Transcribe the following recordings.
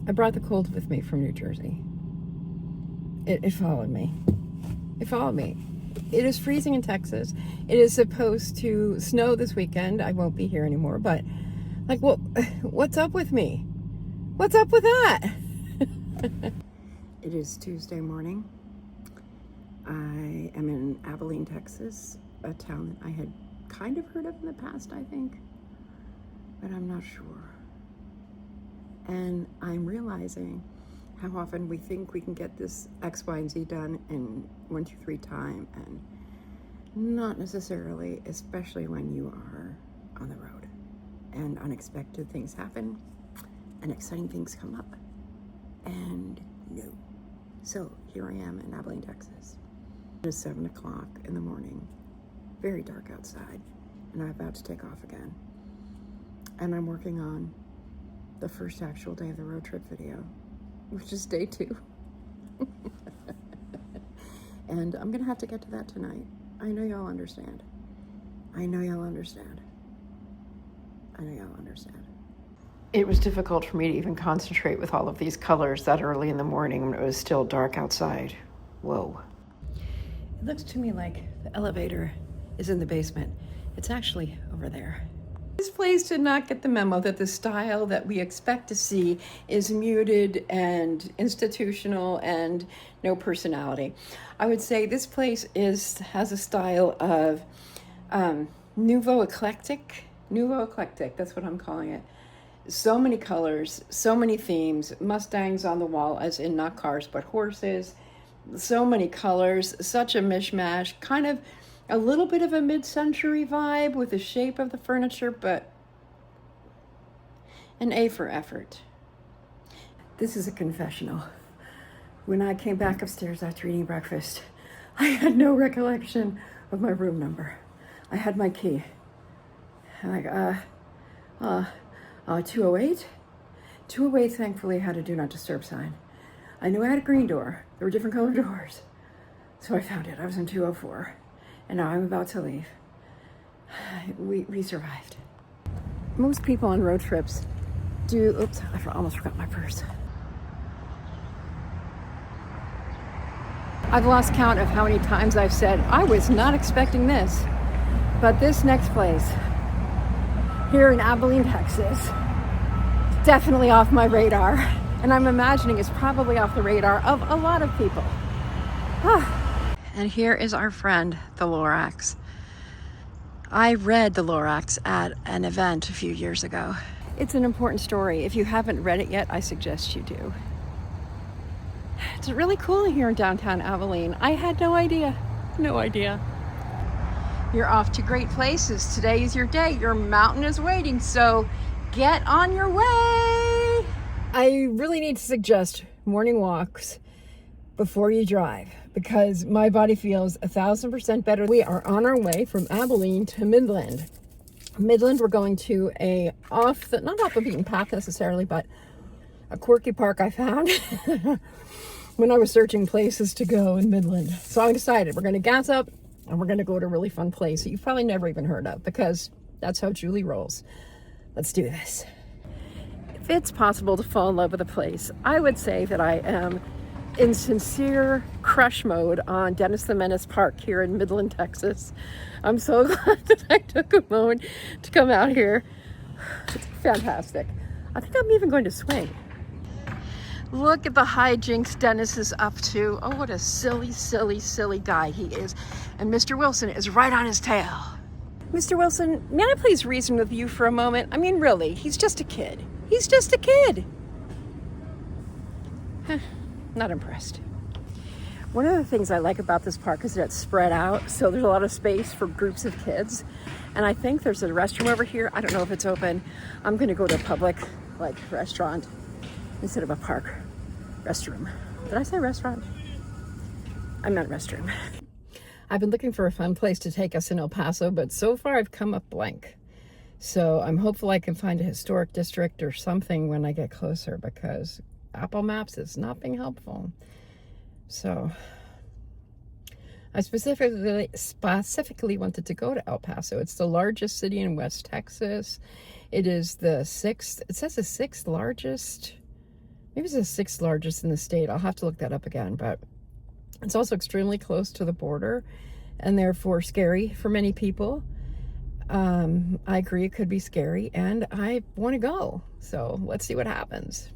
I brought the cold with me from New Jersey. It followed me. It followed me. It is freezing in Texas. It is supposed to snow this weekend. I won't be here anymore, but like, what's up with me? What's up with that? It is Tuesday morning. I am in Abilene, Texas, a town that I had kind of heard of in the past, I think, but I'm not sure. And I'm realizing how often we think we can get this X, Y, and Z done in 1, 2, 3 time, and not necessarily, especially when you are on the road and unexpected things happen and exciting things come up. And no. So here I am in Abilene, Texas. It is 7 o'clock in the morning, very dark outside, and I'm about to take off again. And I'm working on the first actual day of the road trip video, which is day 2. And I'm gonna have to get to that tonight. I know y'all understand. I know y'all understand. I know y'all understand. It was difficult for me to even concentrate with all of these colors that early in the morning when it was still dark outside. Whoa. It looks to me like the elevator is in the basement. It's actually over there. This place did not get the memo that the style that we expect to see is muted and institutional and no personality. I would say this place has a style of nouveau eclectic, that's what I'm calling it. So many colors, so many themes, Mustangs on the wall, as in not cars, but horses. So many colors, such a mishmash, kind of a little bit of a mid-century vibe with the shape of the furniture, but an A for effort. This is a confessional. When I came back upstairs after eating breakfast, I had no recollection of my room number. I had my key. I'm like, 208? 208 thankfully had a do not disturb sign. I knew I had a green door. There were different colored doors. So I found it. I was in 204. And now I'm about to leave. We survived. Most people on road trips do, oops, I almost forgot my purse. I've lost count of how many times I've said, I was not expecting this. But this next place, here in Abilene, Texas, definitely off my radar. And I'm imagining it's probably off the radar of a lot of people. And here is our friend, the Lorax. I read the Lorax at an event a few years ago. It's an important story. If you haven't read it yet, I suggest you do. It's really cool here in downtown Abilene. I had no idea. No idea. You're off to great places. Today is your day. Your mountain is waiting, so get on your way. I really need to suggest morning walks before you drive because my body feels 1,000% better. We are on our way from Abilene to Midland. Midland, we're going to not off the beaten path necessarily, but a quirky park I found when I was searching places to go in Midland. So I decided we're going to gas up and we're going to go to a really fun place that you've probably never even heard of because that's how Julie rolls. Let's do this. If it's possible to fall in love with a place, I would say that I am in sincere crush mode on Dennis the Menace Park here in Midland, Texas. I'm so glad that I took a moment to come out here. It's fantastic. I think I'm even going to swing. Look at the hijinks Dennis is up to. Oh, what a silly, silly, silly guy he is. And Mr. Wilson is right on his tail. Mr. Wilson, may I please reason with you for a moment? I mean, really, he's just a kid. He's just a kid. Not impressed. One of the things I like about this park is that it's spread out, so there's a lot of space for groups of kids. And I think there's a restroom over here. I don't know if it's open. I'm gonna go to a public, restaurant instead of a park restroom. Did I say restaurant? I meant restroom. I've been looking for a fun place to take us in El Paso, but so far I've come up blank. So I'm hopeful I can find a historic district or something when I get closer because Apple Maps is not being helpful. So I specifically wanted to go to El Paso. It's the largest city in West Texas. It is the sixth largest Maybe it's the sixth largest in the state. I'll have to look that up again, but it's also extremely close to the border and therefore scary for many people. I agree it could be scary, and I want to go. So let's see what happens.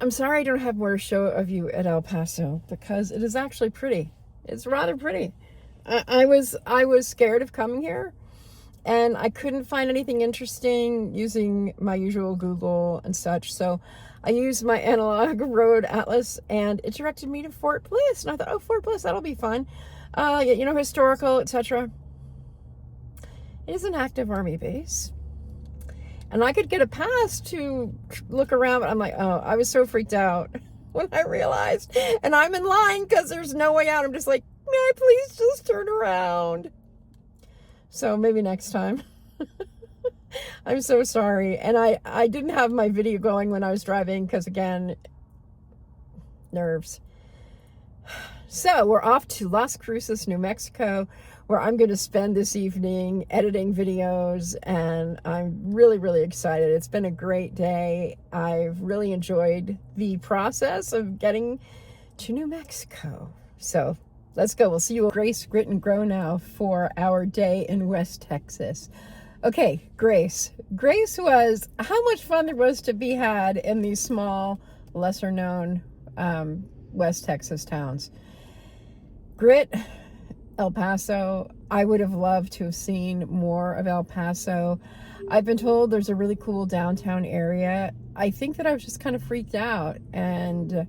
I'm sorry I don't have more to show of you at El Paso because it is actually pretty. It's rather pretty. I was scared of coming here, and I couldn't find anything interesting using my usual Google and such. So I used my analog road atlas, and it directed me to Fort Bliss. And I thought, oh, Fort Bliss, that'll be fun. Historical, etc. It is an active Army base. And I could get a pass to look around, but I'm like, oh, I was so freaked out when I realized. And I'm in line because there's no way out. I'm just like, may I please just turn around? So maybe next time. I'm so sorry. And I didn't have my video going when I was driving because, again, nerves. So we're off to Las Cruces, New Mexico, where I'm going to spend this evening editing videos, and I'm really, really excited. It's been a great day. I've really enjoyed the process of getting to New Mexico. So let's go. We'll see you at Grace, Grit, and Grow now for our day in West Texas. Okay, Grace. Grace was how much fun there was to be had in these small, lesser-known West Texas towns. Grit, El Paso. I would have loved to have seen more of El Paso. I've been told there's a really cool downtown area. I think that I was just kind of freaked out, and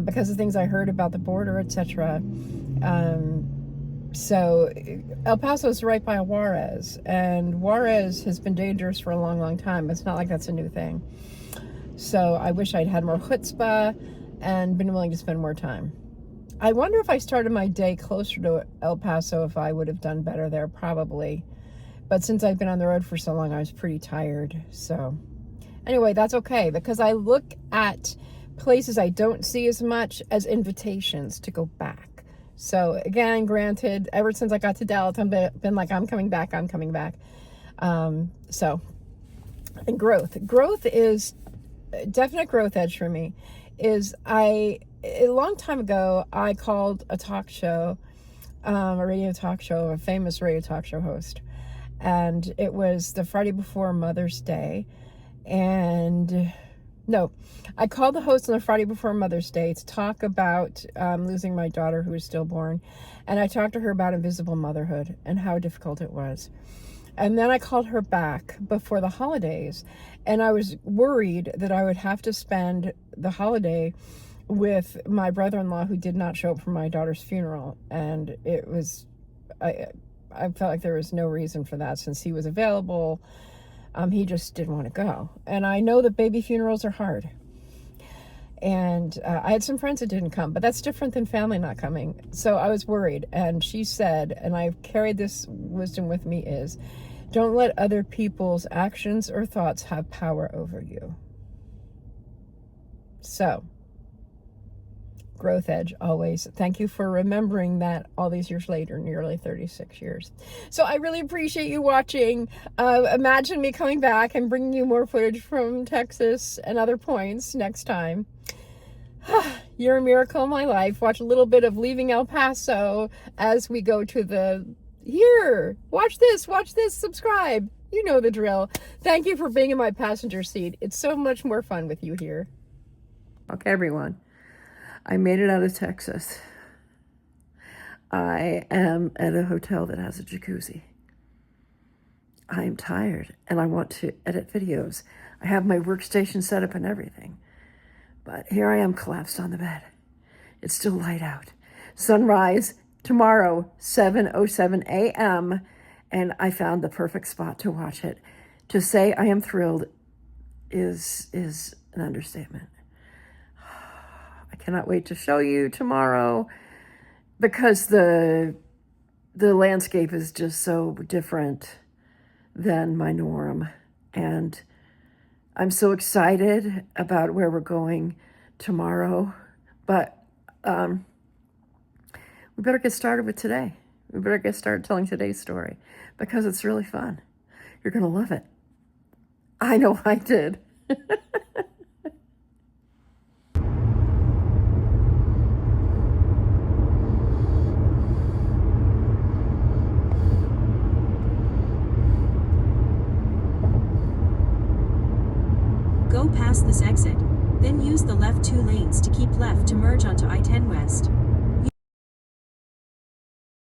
because of things I heard about the border, etc. So El Paso is right by Juarez, and Juarez has been dangerous for a long, long time. It's not like that's a new thing. So I wish I'd had more chutzpah and been willing to spend more time. I wonder if I started my day closer to El Paso, if I would have done better there, probably. But since I've been on the road for so long, I was pretty tired. So anyway, that's okay, because I look at places I don't see as much as invitations to go back. So again, granted, ever since I got to Dallas, I've been like, I'm coming back. And growth is definite growth edge for me. A long time ago, I called a talk show, a radio talk show, a famous radio talk show host. And it was the Friday before Mother's Day. And no, I called the host on the Friday before Mother's Day to talk about losing my daughter who was stillborn. And I talked to her about invisible motherhood and how difficult it was. And then I called her back before the holidays. And I was worried that I would have to spend the holiday with my brother-in-law, who did not show up for my daughter's funeral. And it was, I felt like there was no reason for that since he was available. He just didn't want to go. And I know that baby funerals are hard. And I had some friends that didn't come, but that's different than family not coming. So I was worried. And she said, and I've carried this wisdom with me, is don't let other people's actions or thoughts have power over you. So, growth edge always. Thank you for remembering that all these years later, nearly 36 years. So I really appreciate you watching. Imagine me coming back and bringing you more footage from Texas and other points next time. You're a miracle in my life. Watch a little bit of Leaving El Paso as we go to the here. Watch this, subscribe. You know the drill. Thank you for being in my passenger seat. It's so much more fun with you here. Okay, everyone. I made it out of Texas. I am at a hotel that has a jacuzzi. I am tired and I want to edit videos. I have my workstation set up and everything. But here I am collapsed on the bed. It's still light out. Sunrise tomorrow, 7:07 a.m. And I found the perfect spot to watch it. To say I am thrilled is an understatement. I cannot wait to show you tomorrow because the landscape is just so different than my norm. And I'm so excited about where we're going tomorrow. But we better get started with today. We better get started telling today's story because it's really fun. You're going to love it. I know I did. Go past this exit, then use the left 2 lanes to keep left to merge onto I-10 West.